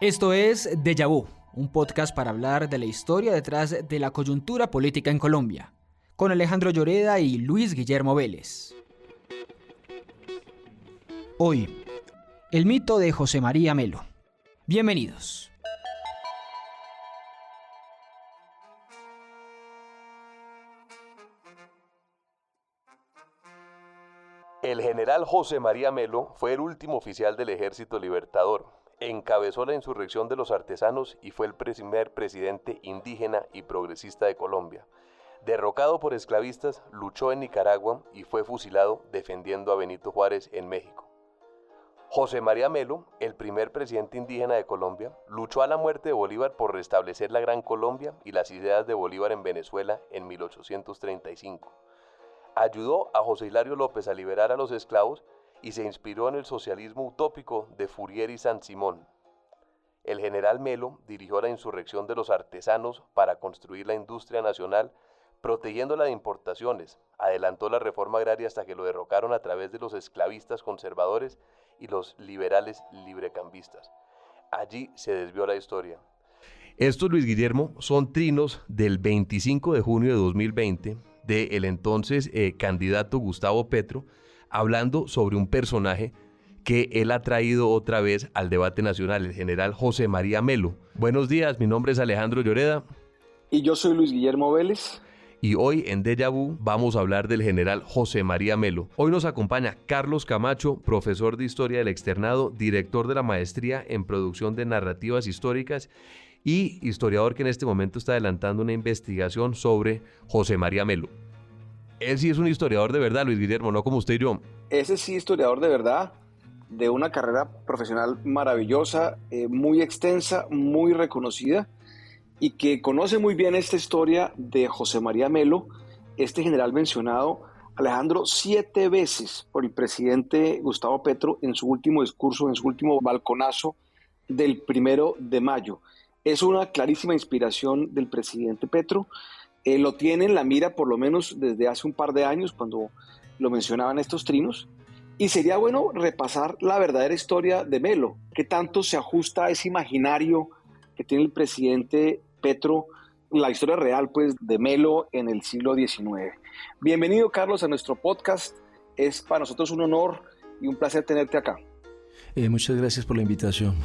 Esto es Déjà Vu, un podcast para hablar de la historia detrás de la coyuntura política en Colombia, con Alejandro Lloreda y Luis Guillermo Vélez. Hoy, el mito de José María Melo. Bienvenidos. El general José María Melo fue el último oficial del Ejército Libertador. Encabezó la insurrección de los artesanos y fue el primer presidente indígena y progresista de Colombia. Derrocado por esclavistas, luchó en Nicaragua y fue fusilado defendiendo a Benito Juárez en México. José María Melo, el primer presidente indígena de Colombia, luchó a la muerte de Bolívar por restablecer la Gran Colombia y las ideas de Bolívar en Venezuela en 1835. Ayudó a José Hilario López a liberar a los esclavos y se inspiró en el socialismo utópico de Fourier y Saint-Simon. El general Melo dirigió la insurrección de los artesanos para construir la industria nacional, protegiéndola de importaciones. Adelantó la reforma agraria hasta que lo derrocaron a través de los esclavistas conservadores y los liberales librecambistas. Allí se desvió la historia. Estos, Luis Guillermo, son trinos del 25 de junio de 2020 del entonces candidato Gustavo Petro, hablando sobre un personaje que él ha traído otra vez al debate nacional, el general José María Melo. Buenos días, mi nombre es Alejandro Lloreda. Y yo soy Luis Guillermo Vélez. Y hoy en Déjà Vu vamos a hablar del general José María Melo. Hoy nos acompaña Carlos Camacho, profesor de Historia del Externado, director de la Maestría en Producción de Narrativas Históricas y historiador que en este momento está adelantando una investigación sobre José María Melo. Él sí es un historiador de verdad, Luis Guillermo, no como usted y yo. Ese sí, historiador de verdad, de una carrera profesional maravillosa, muy extensa, muy reconocida, y que conoce muy bien esta historia de José María Melo, este general mencionado, Alejandro, 7 veces por el presidente Gustavo Petro en su último discurso, en su último balconazo del 1 de mayo. Es una clarísima inspiración del presidente Petro. Lo tiene en la mira por lo menos desde hace un par de años cuando lo mencionaban estos trinos. Y sería bueno repasar la verdadera historia de Melo, qué tanto se ajusta a ese imaginario que tiene el presidente Petro, la historia real pues de Melo en el siglo XIX. Bienvenido, Carlos, a nuestro podcast. Es para nosotros un honor y un placer tenerte acá. Muchas gracias por la invitación.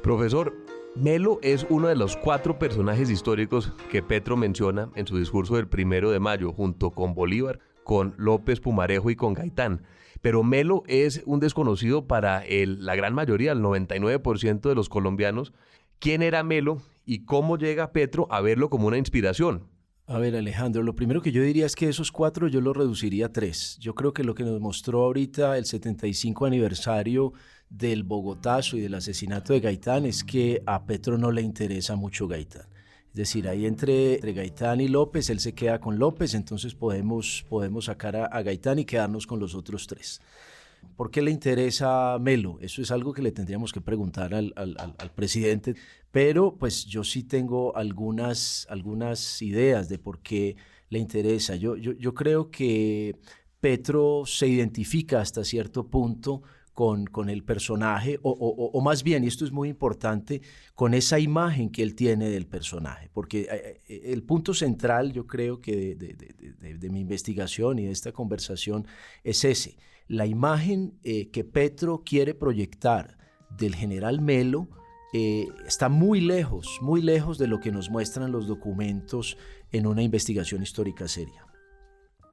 Profesor, Melo es uno de los 4 personajes históricos que Petro menciona en su discurso del 1 de mayo, junto con Bolívar, con López Pumarejo y con Gaitán. Pero Melo es un desconocido para la gran mayoría, el 99% de los colombianos. ¿Quién era Melo y cómo llega Petro a verlo como una inspiración? A ver, Alejandro, lo primero que yo diría es que esos 4 yo los reduciría a 3. Yo creo que lo que nos mostró ahorita el 75 aniversario del Bogotazo y del asesinato de Gaitán es que a Petro no le interesa mucho Gaitán. Es decir, ahí entre Gaitán y López, él se queda con López, entonces podemos sacar a Gaitán y quedarnos con los otros 3. ¿Por qué le interesa Melo? Eso es algo que le tendríamos que preguntar al presidente, pero pues yo sí tengo algunas ideas de por qué le interesa. Yo creo que Petro se identifica hasta cierto punto con el personaje, o más bien, y esto es muy importante, con esa imagen que él tiene del personaje, porque el punto central, yo creo que de mi investigación y de esta conversación es ese, la imagen que Petro quiere proyectar del general Melo está muy lejos de lo que nos muestran los documentos en una investigación histórica seria.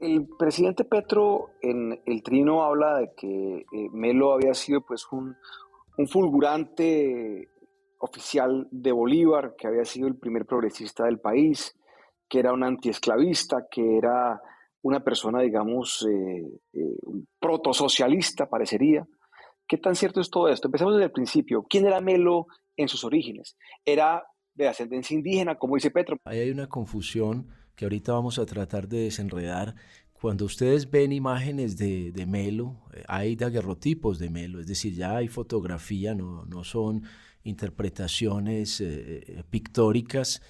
El presidente Petro en el trino habla de que Melo había sido pues un fulgurante oficial de Bolívar, que había sido el primer progresista del país, que era un antiesclavista, que era una persona, digamos, protosocialista, parecería. ¿Qué tan cierto es todo esto? Empecemos desde el principio. ¿Quién era Melo en sus orígenes? ¿Era de ascendencia indígena, como dice Petro? Ahí hay una confusión que ahorita vamos a tratar de desenredar. Cuando ustedes ven imágenes de Melo, hay daguerrotipos de Melo, es decir, ya hay fotografía, no son interpretaciones pictóricas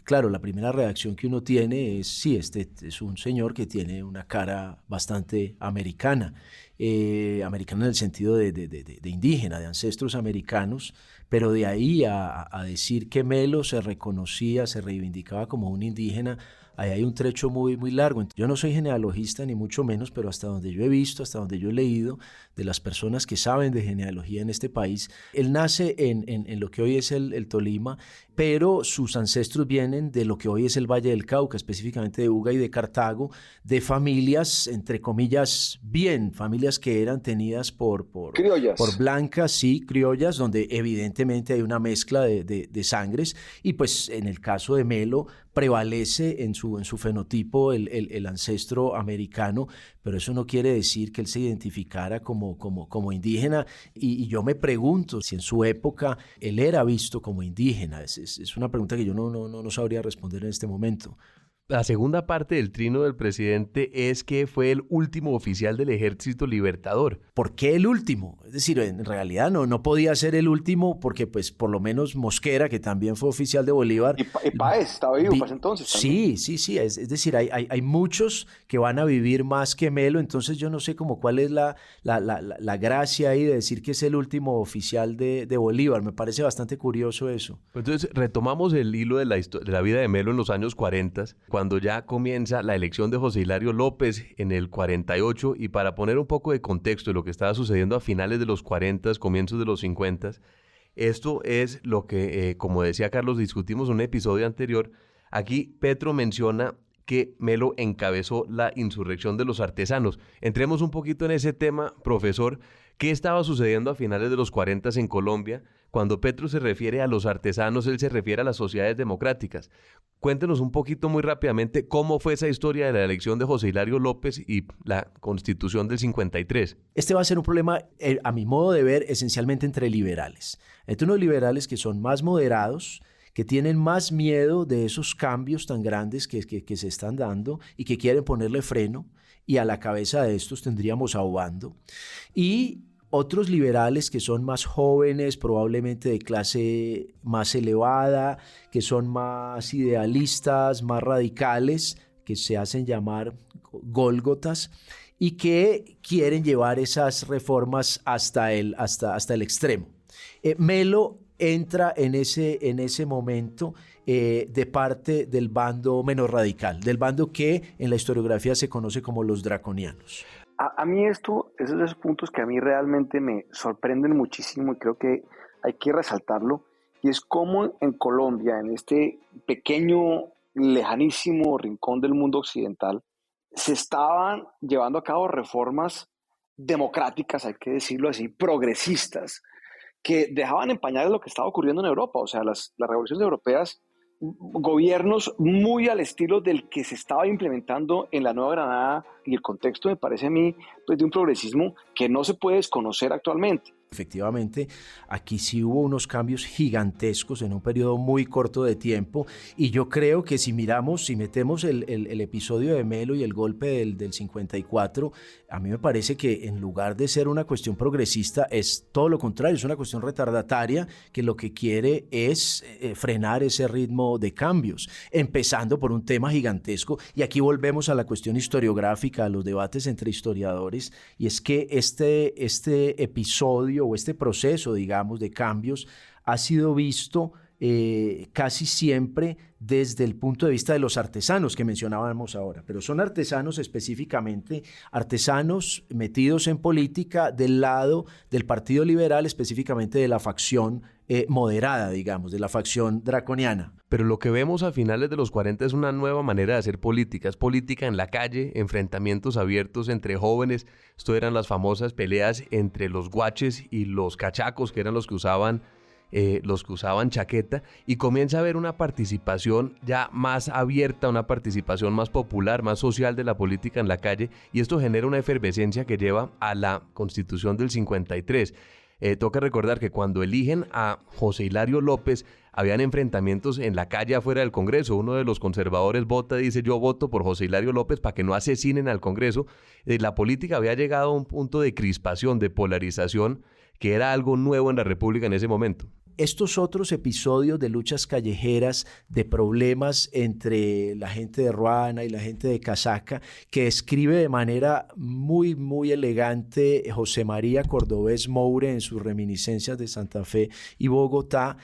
claro, la primera reacción que uno tiene es, sí, este es un señor que tiene una cara bastante americana, americana en el sentido de indígena, de ancestros americanos, pero de ahí a decir que Melo se reconocía, se reivindicaba como un indígena, ahí hay un trecho muy, muy largo. Yo no soy genealogista ni mucho menos, pero hasta donde yo he visto, hasta donde yo he leído de las personas que saben de genealogía en este país, él nace en lo que hoy es el Tolima, pero sus ancestros vienen de lo que hoy es el Valle del Cauca, específicamente de Uga y de Cartago, de familias, entre comillas, familias que eran tenidas por criollas, por blancas, sí, criollas, donde evidentemente hay una mezcla de sangres, y pues en el caso de Melo prevalece en su fenotipo el ancestro americano, pero eso no quiere decir que él se identificara como indígena, y yo me pregunto si en su época él era visto como indígena. Es una pregunta que yo no sabría responder en este momento. La segunda parte del trino del presidente es que fue el último oficial del Ejército Libertador. ¿Por qué el último? Es decir, en realidad no podía ser el último porque pues por lo menos Mosquera, que también fue oficial de Bolívar. Y Páez estaba vivo para ese entonces. Sí. Es decir, hay muchos que van a vivir más que Melo, entonces yo no sé como cuál es la gracia ahí de decir que es el último oficial de Bolívar. Me parece bastante curioso eso. Entonces retomamos el hilo de la vida de Melo en los años 40, cuando ya comienza la elección de José Hilario López en el 48, y para poner un poco de contexto de lo que estaba sucediendo a finales de los 40, comienzos de los 50, esto es lo que, como decía Carlos, discutimos en un episodio anterior. Aquí Petro menciona que Melo encabezó la insurrección de los artesanos. Entremos un poquito en ese tema, profesor. ¿Qué estaba sucediendo a finales de los 40 en Colombia? Cuando Petro se refiere a los artesanos, él se refiere a las sociedades democráticas. Cuéntenos un poquito muy rápidamente cómo fue esa historia de la elección de José Hilario López y la Constitución del 53. Este va a ser un problema, a mi modo de ver, esencialmente entre liberales. Entre unos liberales que son más moderados, que tienen más miedo de esos cambios tan grandes que se están dando y que quieren ponerle freno, y a la cabeza de estos tendríamos a Obando. Y otros liberales que son más jóvenes, probablemente de clase más elevada, que son más idealistas, más radicales, que se hacen llamar gólgotas, y que quieren llevar esas reformas hasta el extremo. Melo entra en ese momento de parte del bando menos radical, del bando que en la historiografía se conoce como los draconianos. A mí esto es de esos puntos que a mí realmente me sorprenden muchísimo y creo que hay que resaltarlo, y es cómo en Colombia, en este pequeño, lejanísimo rincón del mundo occidental, se estaban llevando a cabo reformas democráticas, hay que decirlo así, progresistas, que dejaban empañar lo que estaba ocurriendo en Europa. O sea, las revoluciones europeas, gobiernos muy al estilo del que se estaba implementando en la Nueva Granada, y el contexto me parece a mí pues, de un progresismo que no se puede desconocer actualmente. Efectivamente, aquí sí hubo unos cambios gigantescos en un periodo muy corto de tiempo, y yo creo que si metemos el episodio de Melo y el golpe del 54, a mí me parece que en lugar de ser una cuestión progresista es todo lo contrario, es una cuestión retardataria que lo que quiere es frenar ese ritmo de cambios, empezando por un tema gigantesco, y aquí volvemos a la cuestión historiográfica, a los debates entre historiadores, y es que este episodio o este proceso, digamos, de cambios ha sido visto casi siempre desde el punto de vista de los artesanos que mencionábamos ahora, pero son artesanos específicamente, artesanos metidos en política del lado del Partido Liberal, específicamente de la facción moderada, digamos, de la facción draconiana. Pero lo que vemos a finales de los 40 es una nueva manera de hacer política. Es política en la calle, enfrentamientos abiertos entre jóvenes. Esto eran las famosas peleas entre los guaches y los cachacos, que eran los que usaban chaqueta, y comienza a haber una participación ya más abierta, una participación más popular, más social de la política en la calle, y esto genera una efervescencia que lleva a la Constitución del 53. Toca recordar que cuando eligen a José Hilario López, habían enfrentamientos en la calle afuera del Congreso. Uno de los conservadores vota y dice: yo voto por José Hilario López para que no asesinen al Congreso. La política había llegado a un punto de crispación, de polarización, que era algo nuevo en la República en ese momento. estos otros episodios de luchas callejeras, de problemas entre la gente de Ruana y la gente de Casaca, que escribe de manera muy, muy elegante José María Cordovez Moure en sus reminiscencias de Santa Fe y Bogotá,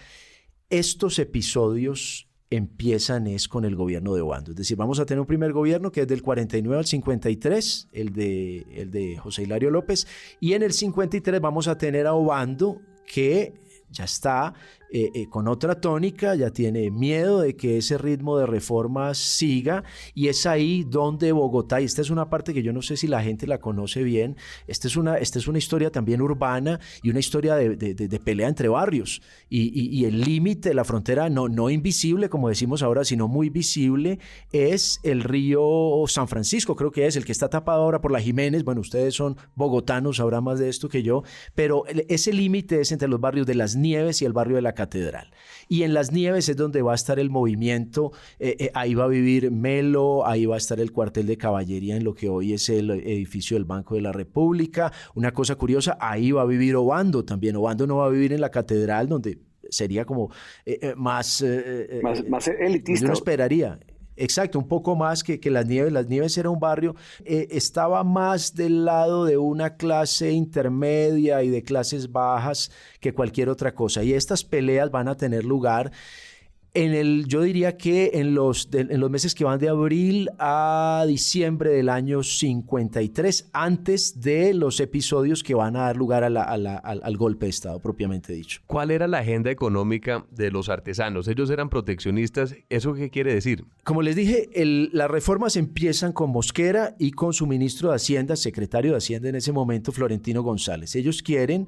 estos episodios empiezan con el gobierno de Obando. Es decir, vamos a tener un primer gobierno que es del 49 al 53, el de José Hilario López, y en el 53 vamos a tener a Obando, que ya está con otra tónica, ya tiene miedo de que ese ritmo de reformas siga, y es ahí donde Bogotá, y esta es una parte que yo no sé si la gente la conoce bien, esta es una historia también urbana y una historia de pelea entre barrios, y el límite, la frontera no invisible, como decimos ahora, sino muy visible, es el río San Francisco, creo que es el que está tapado ahora por la Jiménez. Bueno, ustedes son bogotanos, sabrán más de esto que yo, pero ese límite es entre los barrios de Las Nieves y el barrio de la Catedral. Y en Las Nieves es donde va a estar el movimiento, ahí va a vivir Melo, ahí va a estar el cuartel de caballería en lo que hoy es el edificio del Banco de la República. Una cosa curiosa, ahí va a vivir Obando también. Obando no va a vivir en la Catedral, donde sería como más elitista. Uno esperaría. Exacto, un poco más que Las Nieves. Las Nieves era un barrio, estaba más del lado de una clase intermedia y de clases bajas que cualquier otra cosa. Y estas peleas van a tener lugar yo diría que en los meses que van de abril a diciembre del año 53, antes de los episodios que van a dar lugar al golpe de Estado propiamente dicho. ¿Cuál era la agenda económica de los artesanos? Ellos eran proteccionistas. ¿Eso qué quiere decir? Como les dije, las reformas empiezan con Mosquera y con su ministro de Hacienda, secretario de Hacienda en ese momento, Florentino González. Ellos quieren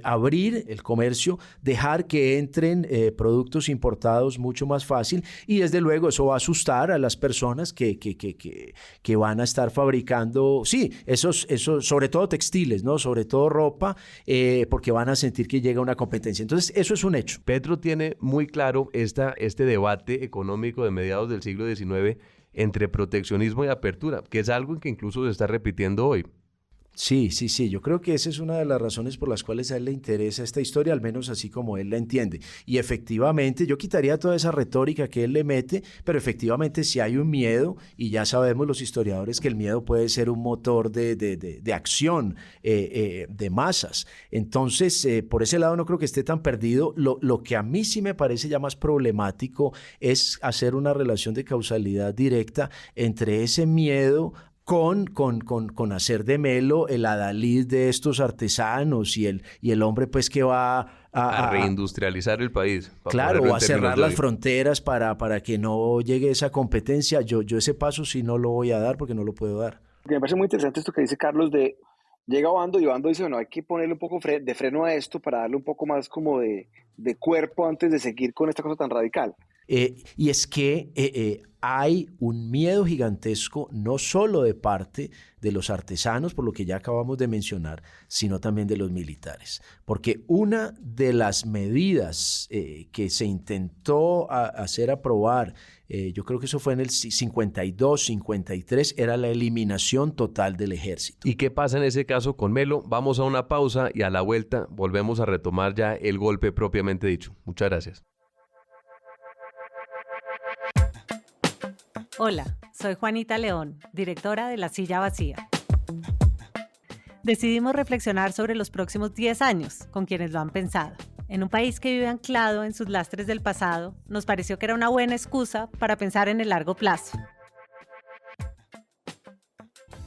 abrir el comercio, dejar que entren productos importados mucho más fácil, y desde luego eso va a asustar a las personas que van a estar fabricando, sí, esos sobre todo textiles, ¿no? Sobre todo ropa, porque van a sentir que llega una competencia. Entonces, eso es un hecho. Petro tiene muy claro este debate económico de mediados del siglo XIX entre proteccionismo y apertura, que es algo que incluso se está repitiendo hoy. Sí. Yo creo que esa es una de las razones por las cuales a él le interesa esta historia, al menos así como él la entiende. Y efectivamente, yo quitaría toda esa retórica que él le mete, pero efectivamente sí hay un miedo, y ya sabemos los historiadores que el miedo puede ser un motor de acción, de masas. Entonces, por ese lado no creo que esté tan perdido. Lo que a mí sí me parece ya más problemático es hacer una relación de causalidad directa entre ese miedo con hacer de Melo el adalid de estos artesanos y el hombre pues que va a reindustrializar el país. Claro, o a cerrar las fronteras para que no llegue esa competencia. Yo ese paso sí no lo voy a dar porque no lo puedo dar. Me parece muy interesante esto que dice Carlos de llega Obando y Obando dice, bueno, hay que ponerle un poco de freno a esto para darle un poco más como de cuerpo antes de seguir con esta cosa tan radical. Y es que hay un miedo gigantesco, no solo de parte de los artesanos, por lo que ya acabamos de mencionar, sino también de los militares. Porque una de las medidas que se intentó hacer aprobar, yo creo que eso fue en el 52, 53, era la eliminación total del ejército. ¿Y qué pasa en ese caso con Melo? Vamos a una pausa y a la vuelta volvemos a retomar ya el golpe propiamente dicho. Muchas gracias. Hola, soy Juanita León, directora de La Silla Vacía. Decidimos reflexionar sobre los próximos 10 años con quienes lo han pensado. En un país que vive anclado en sus lastres del pasado, nos pareció que era una buena excusa para pensar en el largo plazo.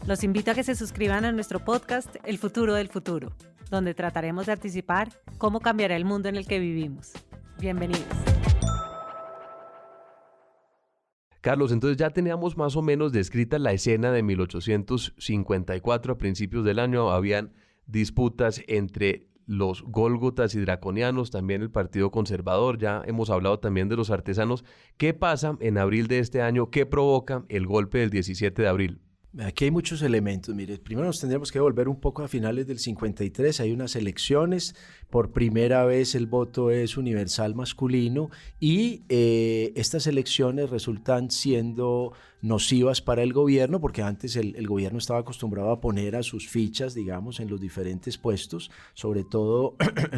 Los invito a que se suscriban a nuestro podcast El Futuro del Futuro, donde trataremos de anticipar cómo cambiará el mundo en el que vivimos. Bienvenidos. Carlos, entonces ya teníamos más o menos descrita la escena de 1854 a principios del año. Habían disputas entre los gólgotas y draconianos, también el Partido Conservador. Ya hemos hablado también de los artesanos. ¿Qué pasa en abril de este año? ¿Qué provoca el golpe del 17 de abril? Aquí hay muchos elementos. Mire, primero nos tendríamos que volver un poco a finales del 53. Hay unas elecciones. Por primera vez el voto es universal masculino y estas elecciones resultan siendo nocivas para el gobierno porque antes el gobierno estaba acostumbrado a poner a sus fichas, digamos, en los diferentes puestos, sobre todo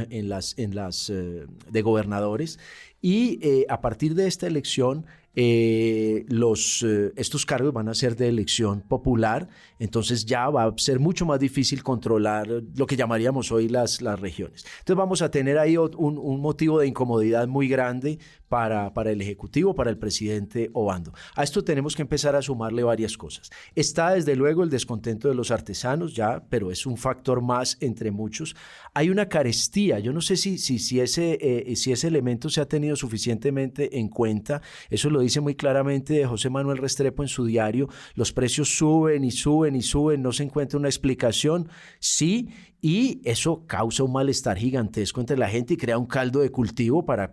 en las de gobernadores. Y a partir de esta elección, estos cargos van a ser de elección popular, entonces ya va a ser mucho más difícil controlar lo que llamaríamos hoy las regiones. Entonces vamos a tener ahí un motivo de incomodidad muy grande para el Ejecutivo, para el presidente Obando. A esto tenemos que empezar a sumarle varias cosas. Está desde luego el descontento de los artesanos ya, pero es un factor más entre muchos. Hay una carestía, yo no sé si ese elemento se ha tenido suficientemente en cuenta. Eso lo dice muy claramente José Manuel Restrepo en su diario. Los precios suben y suben y suben, no se encuentra una explicación. Sí, y eso causa un malestar gigantesco entre la gente y crea un caldo de cultivo para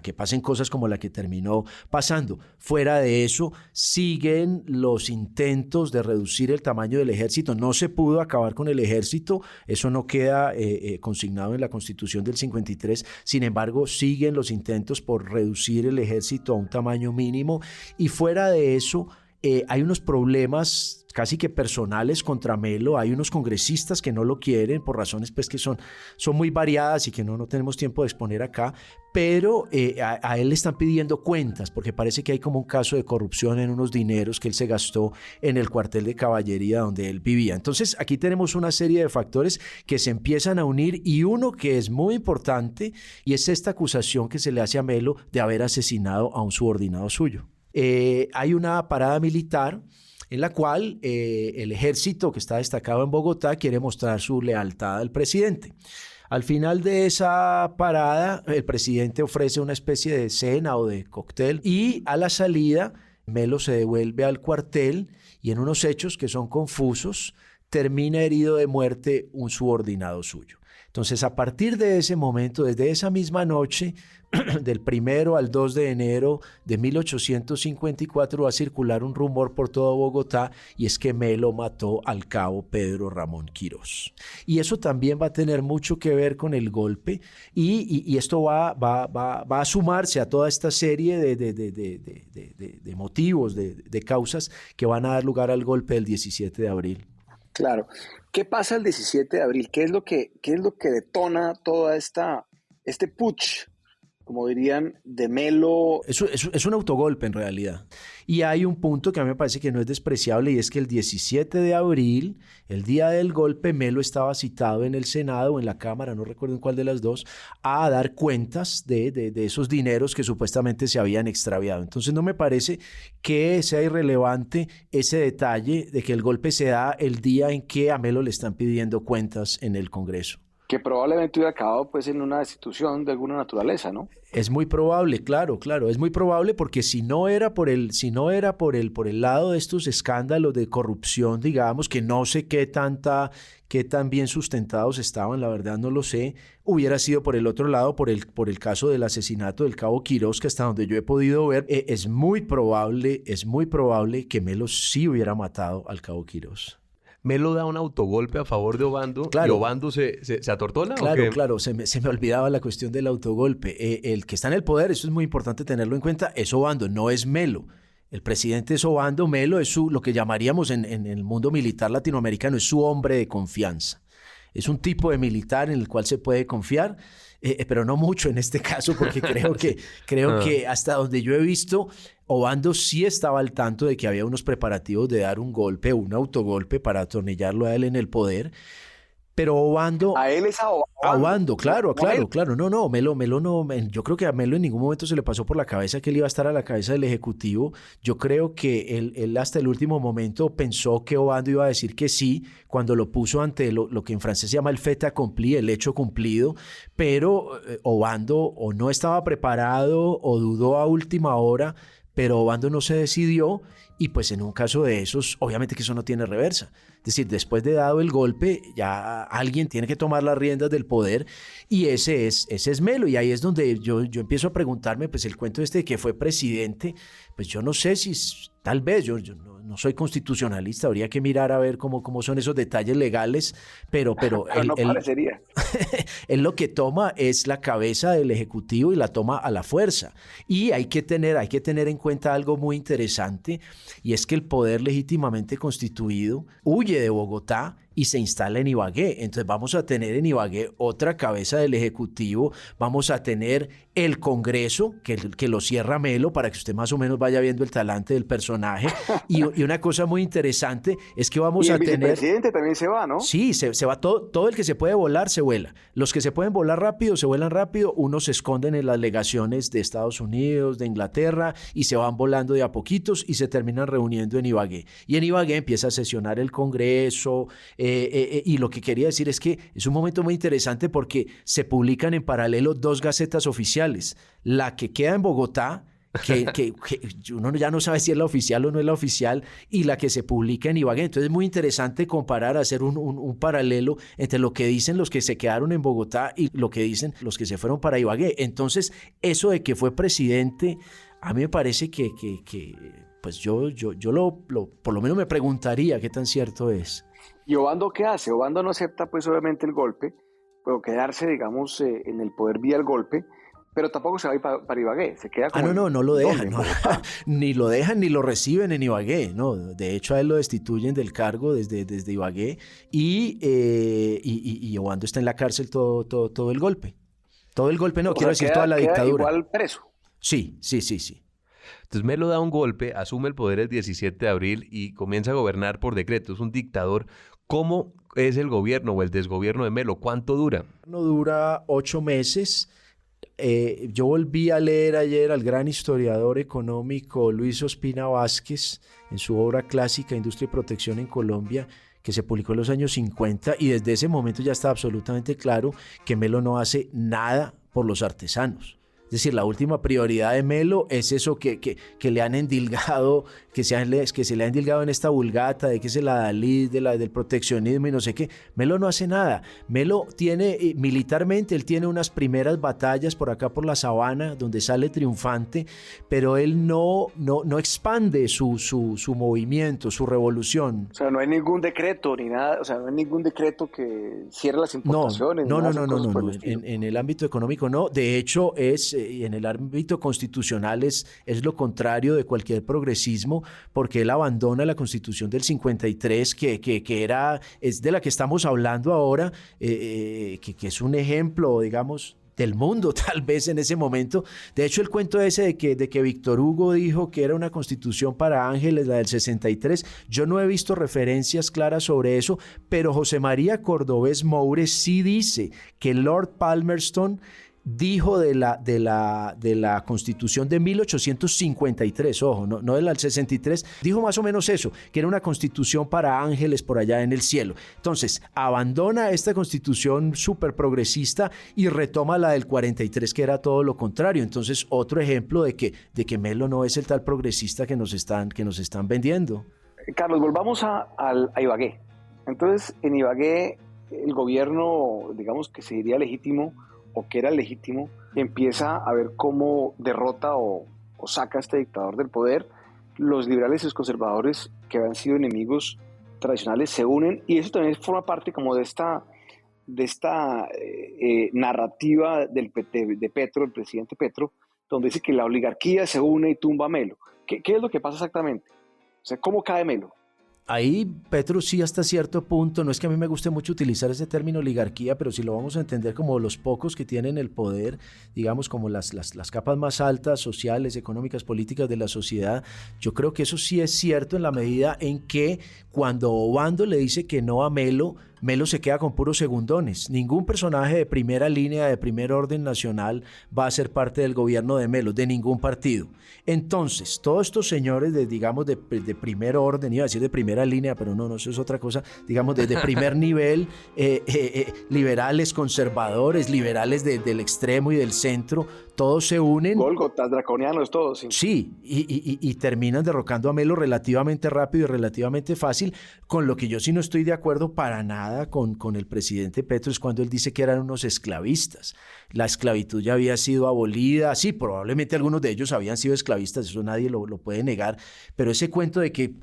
que pasen cosas como la que terminó pasando. Fuera de eso, siguen los intentos de reducir el tamaño del ejército. No se pudo acabar con el ejército, eso no queda consignado en la Constitución del 53. Sin embargo, siguen los intentos por reducir el ejército a un tamaño mínimo. Y fuera de eso, hay unos problemas casi que personales contra Melo. Hay unos congresistas que no lo quieren por razones pues que son muy variadas y que no tenemos tiempo de exponer acá, pero a él le están pidiendo cuentas porque parece que hay como un caso de corrupción en unos dineros que él se gastó en el cuartel de caballería donde él vivía. Entonces aquí tenemos una serie de factores que se empiezan a unir y uno que es muy importante y es esta acusación que se le hace a Melo de haber asesinado a un subordinado suyo. Hay una parada militar en la cual el ejército que está destacado en Bogotá quiere mostrar su lealtad al presidente. Al final de esa parada, el presidente ofrece una especie de cena o de cóctel y a la salida Melo se devuelve al cuartel y en unos hechos que son confusos termina herido de muerte un subordinado suyo. Entonces, a partir de ese momento, desde esa misma noche, del 1 al 2 de enero de 1854, va a circular un rumor por todo Bogotá y es que Melo mató al cabo Pedro Ramón Quirós. Y eso también va a tener mucho que ver con el golpe y esto va a sumarse a toda esta serie de motivos, de causas que van a dar lugar al golpe del 17 de abril. Claro. ¿Qué pasa el 17 de abril? ¿Qué es lo que detona toda este putsch, como dirían, de Melo? Es un autogolpe en realidad. Y hay un punto que a mí me parece que no es despreciable y es que el 17 de abril, el día del golpe, Melo estaba citado en el Senado o en la Cámara, no recuerdo en cuál de las dos, a dar cuentas de esos dineros que supuestamente se habían extraviado. Entonces no me parece que sea irrelevante ese detalle de que el golpe se da el día en que a Melo le están pidiendo cuentas en el Congreso. Que probablemente hubiera acabado pues en una destitución de alguna naturaleza, ¿no? Es muy probable, claro, es muy probable porque si no era por el lado de estos escándalos de corrupción, digamos, que no sé qué tan bien sustentados estaban, la verdad no lo sé, hubiera sido por el otro lado, por el caso del asesinato del cabo Quirós, que hasta donde yo he podido ver, es muy probable que Melo sí hubiera matado al cabo Quirós. Melo da un autogolpe a favor de Obando, claro. ¿Y Obando se atortona? Claro, se me olvidaba la cuestión del autogolpe. El que está en el poder, eso es muy importante tenerlo en cuenta, es Obando, no es Melo. El presidente es Obando, Melo es lo que llamaríamos en el mundo militar latinoamericano, es su hombre de confianza. Es un tipo de militar en el cual se puede confiar, pero no mucho en este caso, porque creo que hasta donde yo he visto, Obando sí estaba al tanto de que había unos preparativos de dar un golpe, un autogolpe para atornillarlo a él en el poder. Pero Obando... A él es a Obando. A Obando, claro. No, Melo no... Yo creo que a Melo en ningún momento se le pasó por la cabeza que él iba a estar a la cabeza del Ejecutivo. Yo creo que él hasta el último momento pensó que Obando iba a decir que sí, cuando lo puso ante lo que en francés se llama el fait accompli, el hecho cumplido. Pero Obando o no estaba preparado o dudó a última hora, pero Obando no se decidió y pues en un caso de esos, obviamente que eso no tiene reversa. Es decir, después de dado el golpe, ya alguien tiene que tomar las riendas del poder y ese es Melo. Y ahí es donde yo empiezo a preguntarme, pues el cuento este de que fue presidente, pues yo no sé si tal vez, yo no soy constitucionalista, habría que mirar a ver cómo son esos detalles legales, pero no parecería. Él lo que toma es la cabeza del Ejecutivo y la toma a la fuerza. Y hay que tener en cuenta algo muy interesante, y es que el poder legítimamente constituido huye de Bogotá y se instala en Ibagué. Entonces vamos a tener en Ibagué otra cabeza del Ejecutivo, vamos a tener el Congreso, que lo cierra Melo, para que usted más o menos vaya viendo el talante del personaje. Y una cosa muy interesante es que vamos a tener... el vicepresidente también se va, ¿no? Sí, se va todo el que se puede volar, se vuela. Los que se pueden volar rápido, se vuelan rápido. Unos se esconden en las legaciones de Estados Unidos, de Inglaterra, y se van volando de a poquitos y se terminan reuniendo en Ibagué. Y en Ibagué empieza a sesionar el Congreso, y lo que quería decir es que es un momento muy interesante porque se publican en paralelo 2 gacetas oficiales. La que queda en Bogotá, que uno ya no sabe si es la oficial o no es la oficial, y la que se publica en Ibagué. Entonces es muy interesante comparar, hacer un paralelo entre lo que dicen los que se quedaron en Bogotá y lo que dicen los que se fueron para Ibagué. Entonces, eso de que fue presidente, a mí me parece que pues yo por lo menos me preguntaría qué tan cierto es. ¿Y Obando qué hace? Obando no acepta, pues, obviamente el golpe, pero quedarse, digamos, en el poder vía el golpe, pero tampoco se va a ir para Ibagué, se queda como... No lo dejan, ni lo dejan ni lo reciben en Ibagué, no. De hecho, a él lo destituyen del cargo desde Ibagué y Obando está en la cárcel todo el golpe. Todo el golpe, no, quiero decir toda la dictadura. Igual preso. Sí. Entonces Melo da un golpe, asume el poder el 17 de abril y comienza a gobernar por decreto. Es un dictador. ¿Cómo es el gobierno o el desgobierno de Melo? ¿Cuánto dura? No dura 8 meses. Yo volví a leer ayer al gran historiador económico Luis Ospina Vázquez en su obra clásica Industria y Protección en Colombia, que se publicó en los años 50, y desde ese momento ya está absolutamente claro que Melo no hace nada por los artesanos. Es decir, la última prioridad de Melo es eso que le han endilgado, que se le ha endilgado en esta vulgata de que es el adalid del proteccionismo y no sé qué. Melo no hace nada. Melo tiene, militarmente, él tiene unas primeras batallas por acá por la sabana, donde sale triunfante, pero él no expande su movimiento, su revolución. O sea, no hay ningún decreto ni nada, o sea, no hay ningún decreto que cierre las importaciones. No. En el ámbito económico no. De hecho, en el ámbito constitucional es lo contrario de cualquier progresismo, porque él abandona la Constitución del 53, que es de la que estamos hablando ahora, que es un ejemplo, digamos, del mundo, tal vez en ese momento. De hecho, el cuento ese de que Víctor Hugo dijo que era una constitución para ángeles, la del 63, yo no he visto referencias claras sobre eso, pero José María Cordovez Moure sí dice que Lord Palmerston dijo de la Constitución de 1853, ojo, no de la del 63, dijo más o menos eso, que era una constitución para ángeles por allá en el cielo. Entonces, abandona esta constitución súper progresista y retoma la del 43, que era todo lo contrario. Entonces, otro ejemplo de que Melo no es el tal progresista que nos están vendiendo. Carlos, volvamos a Ibagué. Entonces, en Ibagué, el gobierno, digamos que se diría legítimo, o que era legítimo, empieza a ver cómo derrota o saca a este dictador del poder. Los liberales y los conservadores, que habían sido enemigos tradicionales, se unen, y eso también forma parte como de esta narrativa de Petro, el presidente Petro, donde dice que la oligarquía se une y tumba a Melo. ¿Qué es lo que pasa exactamente? O sea, ¿cómo cae Melo? Ahí Petro sí, hasta cierto punto, no es que a mí me guste mucho utilizar ese término oligarquía, pero si lo vamos a entender como los pocos que tienen el poder, digamos como las capas más altas, sociales, económicas, políticas de la sociedad, yo creo que eso sí es cierto en la medida en que cuando Obando le dice que no a Melo Melo se queda con puros segundones. Ningún personaje de primera línea, de primer orden nacional, va a ser parte del gobierno de Melo, de ningún partido. Entonces, todos estos señores de primer orden, iba a decir de primera línea, pero no, eso es otra cosa, digamos, de primer nivel, liberales, conservadores, liberales del extremo y del centro, todos se unen. Gólgotas, draconianos, todos. Sí, sí y terminan derrocando a Melo relativamente rápido y relativamente fácil, con lo que yo sí no estoy de acuerdo para nada con el presidente Petro, es cuando él dice que eran unos esclavistas. La esclavitud ya había sido abolida, sí, probablemente algunos de ellos habían sido esclavistas, eso nadie lo puede negar, pero ese cuento de que,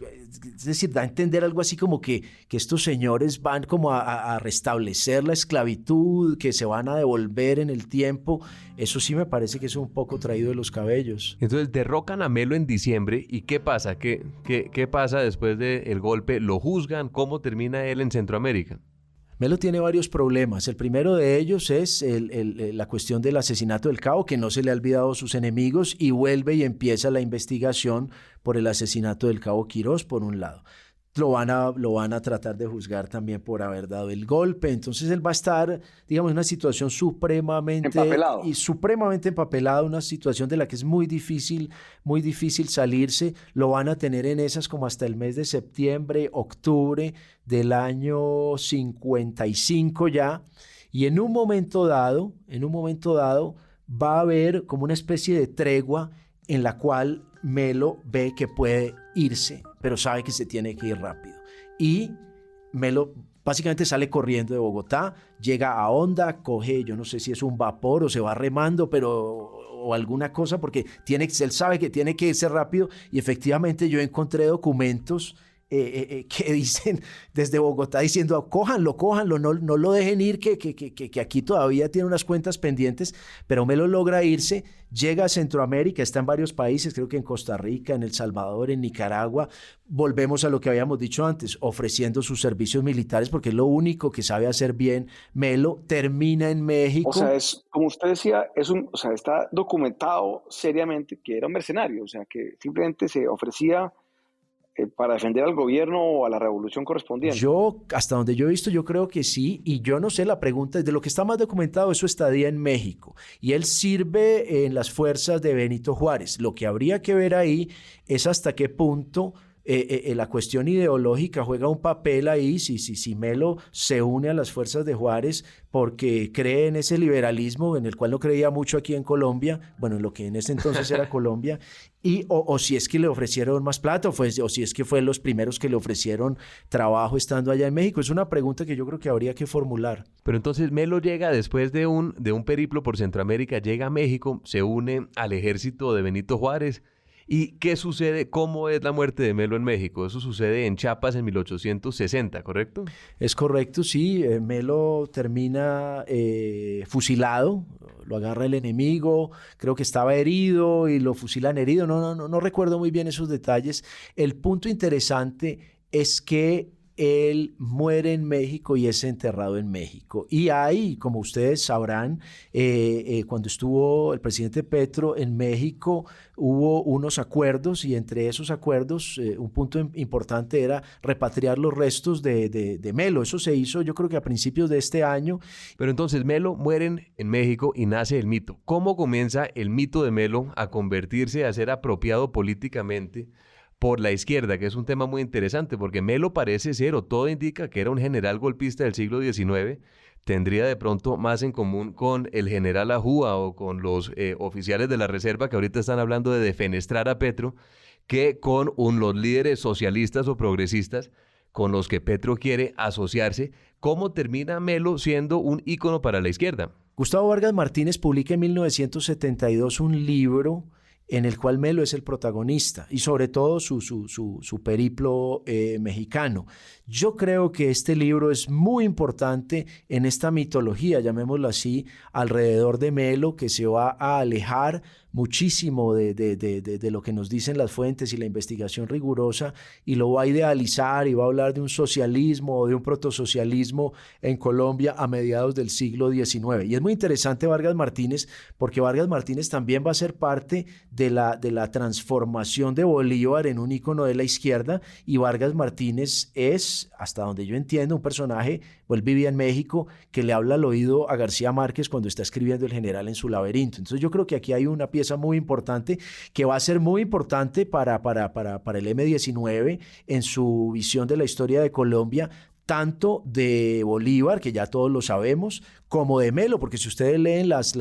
es decir, da a entender algo así como que estos señores van como a restablecer la esclavitud, que se van a devolver en el tiempo, eso sí me parece que es un poco traído de los cabellos. Entonces derrocan a Melo en diciembre, ¿y qué pasa? ¿Qué pasa después del golpe? ¿Lo juzgan? ¿Cómo termina él en Centroamérica? Melo tiene varios problemas. El primero de ellos es la cuestión del asesinato del Cabo, que no se le ha olvidado a sus enemigos, y vuelve y empieza la investigación por el asesinato del Cabo Quirós, por un lado. Lo van a tratar de juzgar también por haber dado el golpe. Entonces él va a estar, digamos, en una situación supremamente empapelado, una situación de la que es muy difícil salirse. Lo van a tener en esas como hasta el mes de septiembre, octubre del año 55 ya. Y en un momento dado va a haber como una especie de tregua en la cual Melo ve que puede irse, pero sabe que se tiene que ir rápido. Y Melo básicamente sale corriendo de Bogotá, llega a Honda, coge, yo no sé si es un vapor o se va remando, o alguna cosa, porque él sabe que tiene que irse rápido, y efectivamente yo encontré documentos que dicen desde Bogotá diciendo cójanlo, no lo dejen ir, que aquí todavía tiene unas cuentas pendientes, pero Melo logra irse, llega a Centroamérica, está en varios países, creo que en Costa Rica, en El Salvador, en Nicaragua. Volvemos a lo que habíamos dicho antes, ofreciendo sus servicios militares, porque es lo único que sabe hacer bien. Melo termina en México. O sea, es, como usted decía, está documentado seriamente que era un mercenario, o sea, que simplemente se ofrecía para defender al gobierno o a la revolución correspondiente. Yo, hasta donde yo he visto, yo creo que sí, y yo no sé, la pregunta es, de lo que está más documentado es su estadía en México, y él sirve en las fuerzas de Benito Juárez. Lo que habría que ver ahí es hasta qué punto la cuestión ideológica juega un papel ahí, si Melo se une a las fuerzas de Juárez porque cree en ese liberalismo en el cual no creía mucho aquí en Colombia, bueno, en lo que en ese entonces era Colombia, o si es que le ofrecieron más plata, o si es que fue los primeros que le ofrecieron trabajo estando allá en México. Es una pregunta que yo creo que habría que formular. Pero entonces Melo llega después de un periplo por Centroamérica, llega a México, se une al ejército de Benito Juárez. ¿Y qué sucede? ¿Cómo es la muerte de Melo en México? Eso sucede en Chiapas en 1860, ¿correcto? Es correcto, sí. Melo termina fusilado, lo agarra el enemigo, creo que estaba herido y lo fusilan herido. No recuerdo muy bien esos detalles. El punto interesante es que él muere en México y es enterrado en México. Y hay, como ustedes sabrán, cuando estuvo el presidente Petro en México, hubo unos acuerdos, y entre esos acuerdos un punto importante era repatriar los restos de Melo. Eso se hizo, yo creo que a principios de este año. Pero entonces Melo muere en México y nace el mito. ¿Cómo comienza el mito de Melo a convertirse, a ser apropiado políticamente por la izquierda, que es un tema muy interesante, porque Melo parece ser, o todo indica que era un general golpista del siglo XIX, tendría de pronto más en común con el general Ajúa o con los oficiales de la reserva que ahorita están hablando de defenestrar a Petro, que con los líderes socialistas o progresistas con los que Petro quiere asociarse. ¿Cómo termina Melo siendo un ícono para la izquierda? Gustavo Vargas Martínez publica en 1972 un libro en el cual Melo es el protagonista, y sobre todo su periplo mexicano. Yo creo que este libro es muy importante en esta mitología, llamémoslo así, alrededor de Melo, que se va a alejar muchísimo de lo que nos dicen las fuentes y la investigación rigurosa, y lo va a idealizar y va a hablar de un socialismo o de un protosocialismo en Colombia a mediados del siglo XIX. Y es muy interesante Vargas Martínez, porque Vargas Martínez también va a ser parte de la transformación de Bolívar en un ícono de la izquierda, y Vargas Martínez es, hasta donde yo entiendo, un personaje, él vivía en México, que le habla al oído a García Márquez cuando está escribiendo El General en su laberinto. Entonces yo creo que aquí hay una pieza muy importante que va a ser muy importante para el M-19 en su visión de la historia de Colombia, tanto de Bolívar, que ya todos lo sabemos, como de Melo, porque si ustedes leen las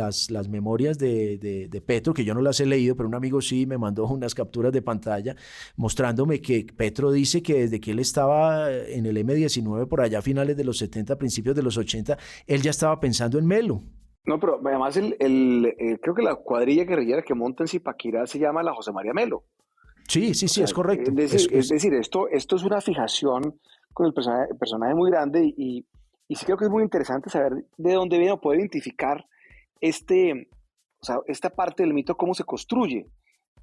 memorias de Petro, que yo no las he leído, pero un amigo sí me mandó unas capturas de pantalla mostrándome que Petro dice que desde que él estaba en el M-19 por allá a finales de los 70, principios de los 80, él ya estaba pensando en Melo. No, pero además creo que la cuadrilla guerrillera que monta en Zipaquirá se llama la José María Melo. Sí, es correcto. Es decir, esto es una fijación con el personaje muy grande, y sí creo que es muy interesante saber de dónde viene, o poder identificar esta parte del mito, cómo se construye.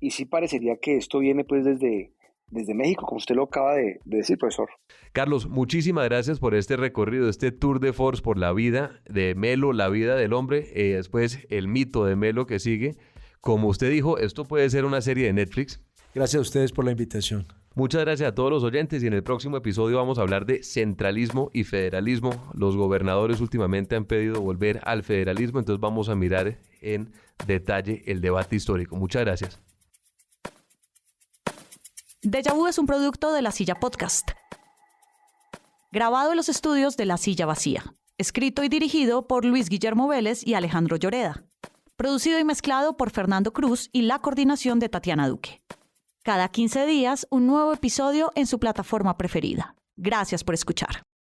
Y sí parecería que esto viene pues desde México, como usted lo acaba de decir, profesor. Carlos, muchísimas gracias por este recorrido, este tour de force por la vida de Melo, la vida del hombre, después el mito de Melo que sigue. Como usted dijo, esto puede ser una serie de Netflix. Gracias a ustedes por la invitación. Muchas gracias a todos los oyentes, y en el próximo episodio vamos a hablar de centralismo y federalismo. Los gobernadores últimamente han pedido volver al federalismo, entonces vamos a mirar en detalle el debate histórico. Muchas gracias. Deja Vu es un producto de La Silla Podcast, grabado en los estudios de La Silla Vacía, escrito y dirigido por Luis Guillermo Vélez y Alejandro Lloreda, producido y mezclado por Fernando Cruz y la coordinación de Tatiana Duque. Cada 15 días, un nuevo episodio en su plataforma preferida. Gracias por escuchar.